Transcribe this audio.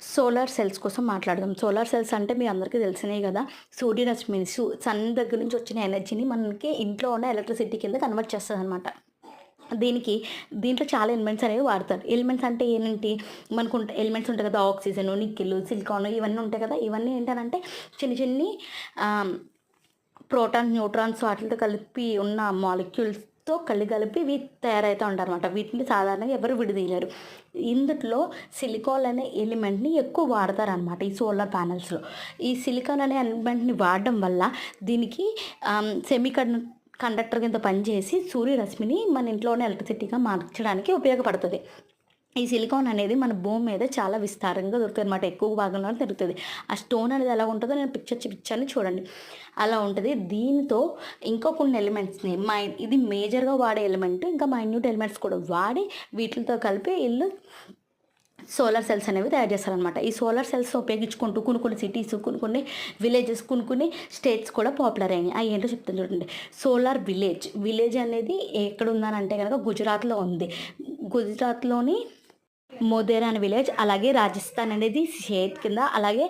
Solar cells కోసం మాట్లాడదాం. Solar cells అంటే మీ అందరికీ తెలిసినయి గదా! సూర్యరశ్మిని సన్ దగ్గర నుంచి వచ్చిన ఎనర్జీని మనకి ఇంట్లో ఉన్న ఎలక్ట్రిసిటీ కింద కన్వర్ట్ చేస్తదనమాట. దీనికి దీంట్లో చాలా ఎలిమెంట్స్ అనేవి వాడతారు. ఎలిమెంట్స్ అంటే ఏంటి? ఎలిమెంట్స్ ఉంటాయి కదా! ఆక్సిజను, నికెలు, సిలికాను ఇవన్నీ ఉంటాయి కదా! ఇవన్నీ ఏంటనంటే చిన్ని చిన్ని ఆహ్, ప్రోటాన్స్, న్యూట్రాన్స్ వాటిలతో కలిపి ఉన్న మాలిక్యూల్స్‌తో కలిపి ఇవి తయారైతా ఉంటాయనమాట. వీటిని సాధారణంగా ఎవరు విడదీయలేరు. ఇందుట్లో సిలికాన్ అనే ఎలిమెంట్‌ని ఎక్కువ వాడతారనమాట ఈ సోలార్ ప్యానెల్స్‌లో. ఈ సిలికాన్ అనే ఎలిమెంట్‌ని వాడడం వల్ల దీనికి కండక్టర్ కింద పనిచేసి సూర్యరశ్మిని మన ఇంట్లోనే ఎలక్ట్రిసిటీగా మార్చడానికి ఉపయోగపడుతది. ఈ సిలికాన్ అనేది మన భూమి మీద చాలా విస్తారంగా దొరుకుతదనమాట. ఎక్కువ భాగంలో దొరుకుతది. ఆ స్టోన్ అనేది ఎలా ఉంటదో నేను పిక్చర్ చూపిచ్చాను చూడండి. అలా ఉంటది. దీనితో ఇంకా కొన్ని ఎలిమెంట్స్‌ని ఇది మేజర్‌గా వాడే ఎలిమెంట్. ఇంకా మైన్యూట్ ఎలిమెంట్స్ కూడా వాడి వీటిలతో కలిపి ఈళ్ళు సోలార్ సెల్స్ అనేవి తయారు చేస్తారనమాట. ఈ సోలార్ సెల్స్ ఉపయోగించుకుంటూ కొన్ని సిటీస్, కొన్ని విలేజెస్, కొన్ని స్టేట్స్ కూడా పాపులర్ అయినాయి. అయి ఏంటో చెప్తాను చూడండి. Solar village. విలేజ్ అనేది ఎక్కడుందనంటే గనక గుజరాత్‌లో ఉంది. గుజరాత్‌లోని మోధేరా అనే విలేజ్, అలాగే రాజస్థాన్ అనేది స్టేట్ కింద, అలాగే